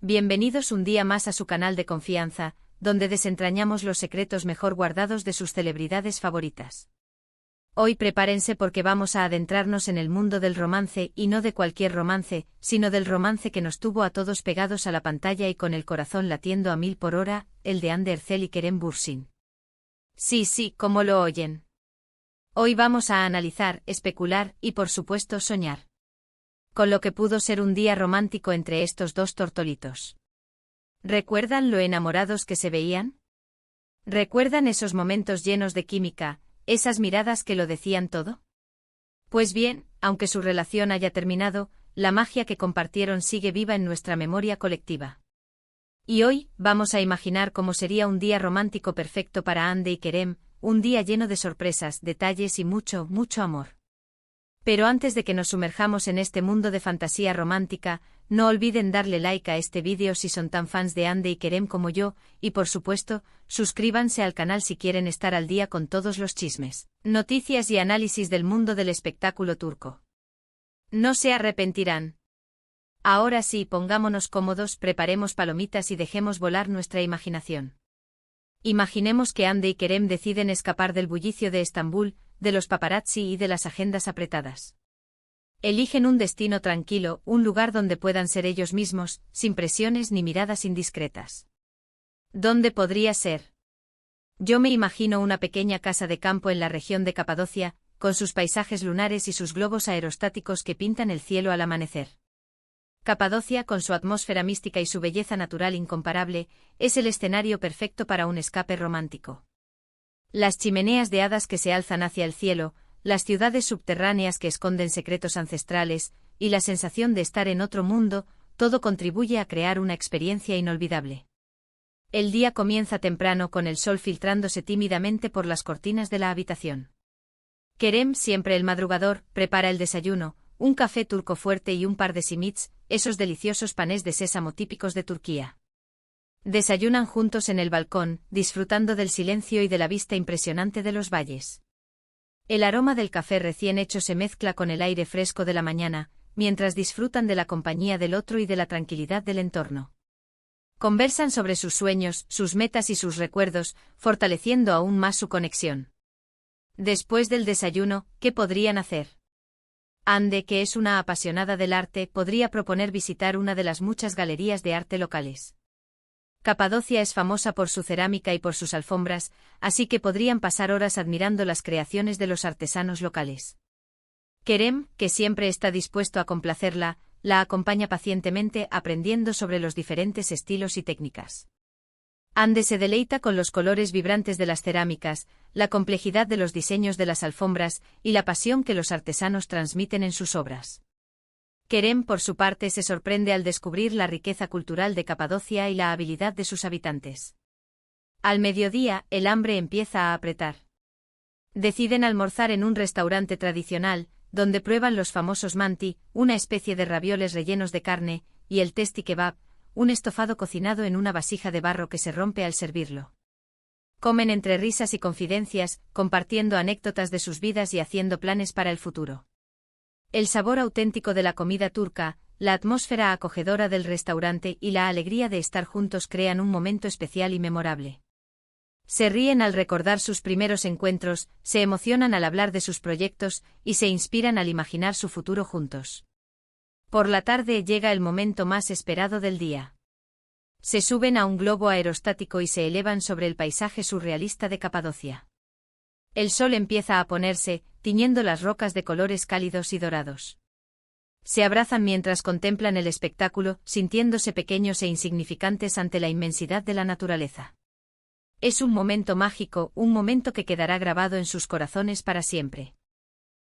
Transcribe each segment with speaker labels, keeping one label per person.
Speaker 1: Bienvenidos un día más a su canal de confianza, donde desentrañamos los secretos mejor guardados de sus celebridades favoritas. Hoy prepárense porque vamos a adentrarnos en el mundo del romance y no de cualquier romance, sino del romance que nos tuvo a todos pegados a la pantalla y con el corazón latiendo a 1000 por hora, el de Hande Erçel y Kerem Bürsin. Sí, como lo oyen. Hoy vamos a analizar, especular y por supuesto soñar con lo que pudo ser un día romántico entre estos dos tortolitos. ¿Recuerdan lo enamorados que se veían? ¿Recuerdan esos momentos llenos de química, esas miradas que lo decían todo? Pues bien, aunque su relación haya terminado, la magia que compartieron sigue viva en nuestra memoria colectiva. Y hoy, vamos a imaginar cómo sería un día romántico perfecto para Hande y Kerem, un día lleno de sorpresas, detalles y mucho amor. Pero antes de que nos sumerjamos en este mundo de fantasía romántica, no olviden darle like a este vídeo si son tan fans de Hande y Kerem como yo, y por supuesto, suscríbanse al canal si quieren estar al día con todos los chismes, noticias y análisis del mundo del espectáculo turco. No se arrepentirán. Ahora sí, pongámonos cómodos, preparemos palomitas y dejemos volar nuestra imaginación. Imaginemos que Hande y Kerem deciden escapar del bullicio de Estambul, de los paparazzi y de las agendas apretadas. Eligen un destino tranquilo, un lugar donde puedan ser ellos mismos, sin presiones ni miradas indiscretas. ¿Dónde podría ser? Yo me imagino una pequeña casa de campo en la región de Capadocia, con sus paisajes lunares y sus globos aerostáticos que pintan el cielo al amanecer. Capadocia, con su atmósfera mística y su belleza natural incomparable, es el escenario perfecto para un escape romántico. Las chimeneas de hadas que se alzan hacia el cielo, las ciudades subterráneas que esconden secretos ancestrales, y la sensación de estar en otro mundo, todo contribuye a crear una experiencia inolvidable. El día comienza temprano con el sol filtrándose tímidamente por las cortinas de la habitación. Kerem, siempre el madrugador, prepara el desayuno, un café turco fuerte y un par de simits, esos deliciosos panes de sésamo típicos de Turquía. Desayunan juntos en el balcón, disfrutando del silencio y de la vista impresionante de los valles. El aroma del café recién hecho se mezcla con el aire fresco de la mañana, mientras disfrutan de la compañía del otro y de la tranquilidad del entorno. Conversan sobre sus sueños, sus metas y sus recuerdos, fortaleciendo aún más su conexión. Después del desayuno, ¿qué podrían hacer? Hande, que es una apasionada del arte, podría proponer visitar una de las muchas galerías de arte locales. Capadocia es famosa por su cerámica y por sus alfombras, así que podrían pasar horas admirando las creaciones de los artesanos locales. Kerem, que siempre está dispuesto a complacerla, la acompaña pacientemente aprendiendo sobre los diferentes estilos y técnicas. Hande se deleita con los colores vibrantes de las cerámicas, la complejidad de los diseños de las alfombras y la pasión que los artesanos transmiten en sus obras. Kerem, por su parte, se sorprende al descubrir la riqueza cultural de Capadocia y la habilidad de sus habitantes. Al mediodía, el hambre empieza a apretar. Deciden almorzar en un restaurante tradicional, donde prueban los famosos manti, una especie de ravioles rellenos de carne, y el testi kebab, un estofado cocinado en una vasija de barro que se rompe al servirlo. Comen entre risas y confidencias, compartiendo anécdotas de sus vidas y haciendo planes para el futuro. El sabor auténtico de la comida turca, la atmósfera acogedora del restaurante y la alegría de estar juntos crean un momento especial y memorable. Se ríen al recordar sus primeros encuentros, se emocionan al hablar de sus proyectos y se inspiran al imaginar su futuro juntos. Por la tarde llega el momento más esperado del día. Se suben a un globo aerostático y se elevan sobre el paisaje surrealista de Capadocia. El sol empieza a ponerse, tiñendo las rocas de colores cálidos y dorados. Se abrazan mientras contemplan el espectáculo, sintiéndose pequeños e insignificantes ante la inmensidad de la naturaleza. Es un momento mágico, un momento que quedará grabado en sus corazones para siempre.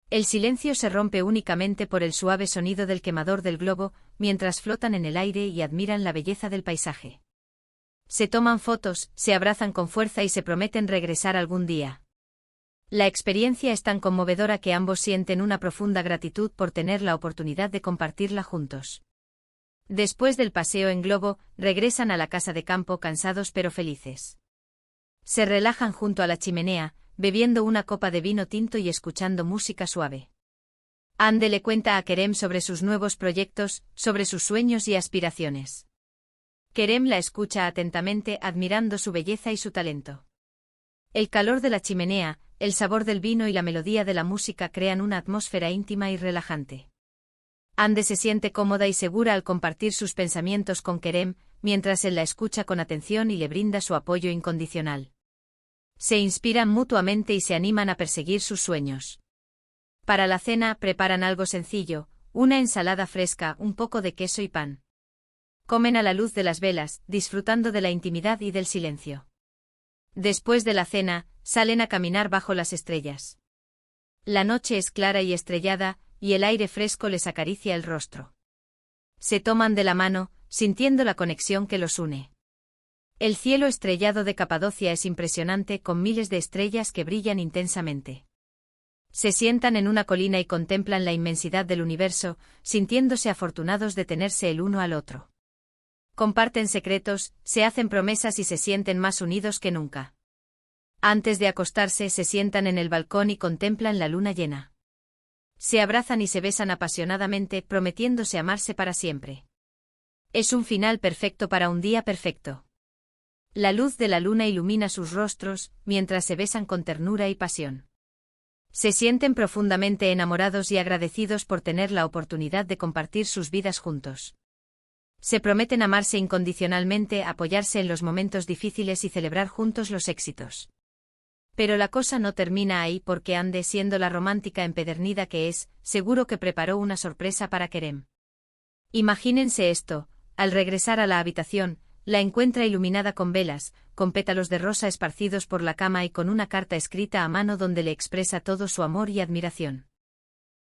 Speaker 1: El silencio se rompe únicamente por el suave sonido del quemador del globo, mientras flotan en el aire y admiran la belleza del paisaje. Se toman fotos, se abrazan con fuerza y se prometen regresar algún día. La experiencia es tan conmovedora que ambos sienten una profunda gratitud por tener la oportunidad de compartirla juntos. Después del paseo en globo, regresan a la casa de campo cansados pero felices. Se relajan junto a la chimenea, bebiendo una copa de vino tinto y escuchando música suave. Hande le cuenta a Kerem sobre sus nuevos proyectos, sobre sus sueños y aspiraciones. Kerem la escucha atentamente, admirando su belleza y su talento. El calor de la chimenea, el sabor del vino y la melodía de la música crean una atmósfera íntima y relajante. Ande se siente cómoda y segura al compartir sus pensamientos con Kerem, mientras él la escucha con atención y le brinda su apoyo incondicional. Se inspiran mutuamente y se animan a perseguir sus sueños. Para la cena preparan algo sencillo, una ensalada fresca, un poco de queso y pan. Comen a la luz de las velas, disfrutando de la intimidad y del silencio. Después de la cena, salen a caminar bajo las estrellas. La noche es clara y estrellada, y el aire fresco les acaricia el rostro. Se toman de la mano, sintiendo la conexión que los une. El cielo estrellado de Capadocia es impresionante, con miles de estrellas que brillan intensamente. Se sientan en una colina y contemplan la inmensidad del universo, sintiéndose afortunados de tenerse el uno al otro. Comparten secretos, se hacen promesas y se sienten más unidos que nunca. Antes de acostarse se sientan en el balcón y contemplan la luna llena. Se abrazan y se besan apasionadamente, prometiéndose amarse para siempre. Es un final perfecto para un día perfecto. La luz de la luna ilumina sus rostros, mientras se besan con ternura y pasión. Se sienten profundamente enamorados y agradecidos por tener la oportunidad de compartir sus vidas juntos. Se prometen amarse incondicionalmente, apoyarse en los momentos difíciles y celebrar juntos los éxitos. Pero la cosa no termina ahí porque Ande, siendo la romántica empedernida que es, seguro que preparó una sorpresa para Kerem. Imagínense esto, al regresar a la habitación, la encuentra iluminada con velas, con pétalos de rosa esparcidos por la cama y con una carta escrita a mano donde le expresa todo su amor y admiración.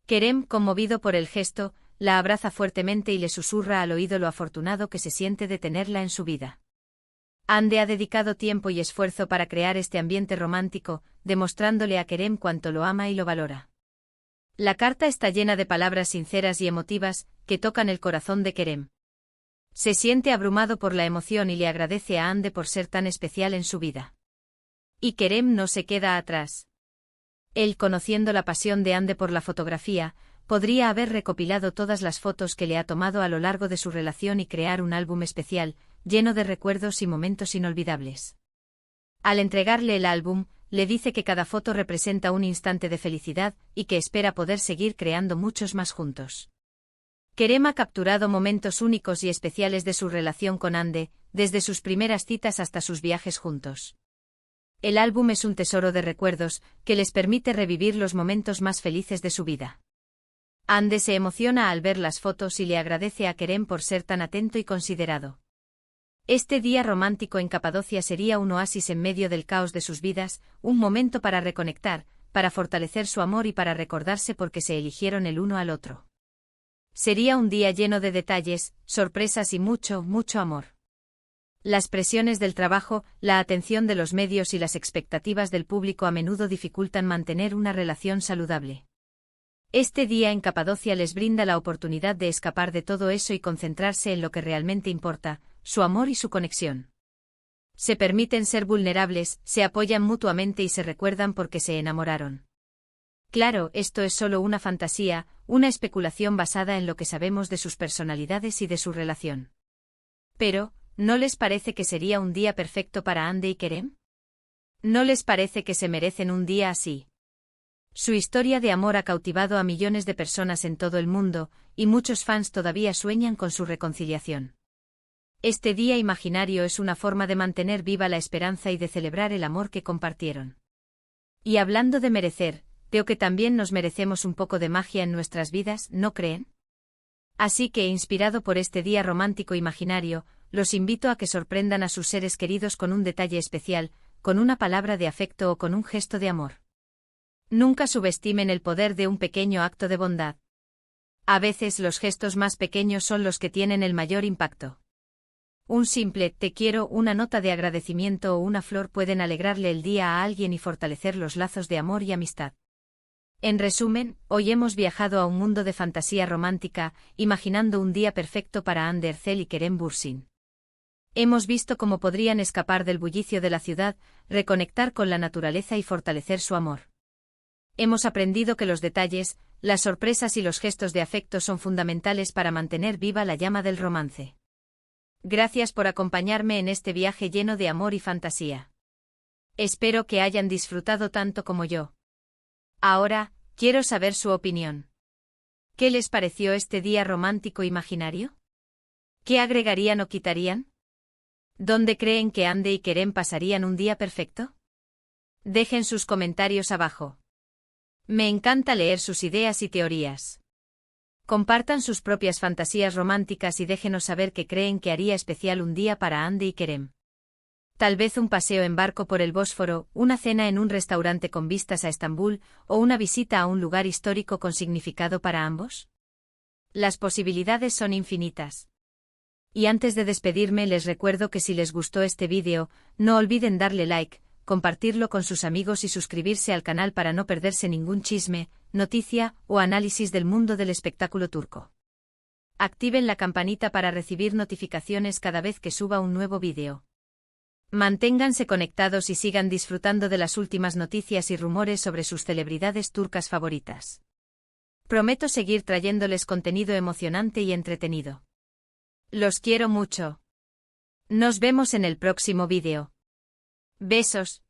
Speaker 1: Kerem, conmovido por el gesto, la abraza fuertemente y le susurra al oído lo afortunado que se siente de tenerla en su vida. Ande ha dedicado tiempo y esfuerzo para crear este ambiente romántico, demostrándole a Kerem cuánto lo ama y lo valora. La carta está llena de palabras sinceras y emotivas, que tocan el corazón de Kerem. Se siente abrumado por la emoción y le agradece a Ande por ser tan especial en su vida. Y Kerem no se queda atrás. Él, conociendo la pasión de Ande por la fotografía, podría haber recopilado todas las fotos que le ha tomado a lo largo de su relación y crear un álbum especial, lleno de recuerdos y momentos inolvidables. Al entregarle el álbum, le dice que cada foto representa un instante de felicidad y que espera poder seguir creando muchos más juntos. Kerem ha capturado momentos únicos y especiales de su relación con Ande, desde sus primeras citas hasta sus viajes juntos. El álbum es un tesoro de recuerdos que les permite revivir los momentos más felices de su vida. Ande se emociona al ver las fotos y le agradece a Kerem por ser tan atento y considerado. Este día romántico en Capadocia sería un oasis en medio del caos de sus vidas, un momento para reconectar, para fortalecer su amor y para recordarse por qué se eligieron el uno al otro. Sería un día lleno de detalles, sorpresas y mucho, mucho amor. Las presiones del trabajo, la atención de los medios y las expectativas del público a menudo dificultan mantener una relación saludable. Este día en Capadocia les brinda la oportunidad de escapar de todo eso y concentrarse en lo que realmente importa, su amor y su conexión. Se permiten ser vulnerables, se apoyan mutuamente y se recuerdan porque se enamoraron. Claro, esto es solo una fantasía, una especulación basada en lo que sabemos de sus personalidades y de su relación. Pero, ¿no les parece que sería un día perfecto para Ande y Kerem? ¿No les parece que se merecen un día así? Su historia de amor ha cautivado a millones de personas en todo el mundo, y muchos fans todavía sueñan con su reconciliación. Este día imaginario es una forma de mantener viva la esperanza y de celebrar el amor que compartieron. Y hablando de merecer, creo que también nos merecemos un poco de magia en nuestras vidas, ¿no creen? Así que, inspirado por este día romántico imaginario, los invito a que sorprendan a sus seres queridos con un detalle especial, con una palabra de afecto o con un gesto de amor. Nunca subestimen el poder de un pequeño acto de bondad. A veces los gestos más pequeños son los que tienen el mayor impacto. Un simple "te quiero", una nota de agradecimiento o una flor pueden alegrarle el día a alguien y fortalecer los lazos de amor y amistad. En resumen, hoy hemos viajado a un mundo de fantasía romántica, imaginando un día perfecto para Ande Erçel y Kerem Bürsin. Hemos visto cómo podrían escapar del bullicio de la ciudad, reconectar con la naturaleza y fortalecer su amor. Hemos aprendido que los detalles, las sorpresas y los gestos de afecto son fundamentales para mantener viva la llama del romance. Gracias por acompañarme en este viaje lleno de amor y fantasía. Espero que hayan disfrutado tanto como yo. Ahora, quiero saber su opinión. ¿Qué les pareció este día romántico imaginario? ¿Qué agregarían o quitarían? ¿Dónde creen que Ande y Kerem pasarían un día perfecto? Dejen sus comentarios abajo. Me encanta leer sus ideas y teorías. Compartan sus propias fantasías románticas y déjenos saber qué creen que haría especial un día para Ande y Kerem. Tal vez un paseo en barco por el Bósforo, una cena en un restaurante con vistas a Estambul, o una visita a un lugar histórico con significado para ambos. Las posibilidades son infinitas. Y antes de despedirme les recuerdo que si les gustó este vídeo, no olviden darle like, compartirlo con sus amigos y suscribirse al canal para no perderse ningún chisme, noticia o análisis del mundo del espectáculo turco. Activen la campanita para recibir notificaciones cada vez que suba un nuevo vídeo. Manténganse conectados y sigan disfrutando de las últimas noticias y rumores sobre sus celebridades turcas favoritas. Prometo seguir trayéndoles contenido emocionante y entretenido. Los quiero mucho. Nos vemos en el próximo vídeo. Besos.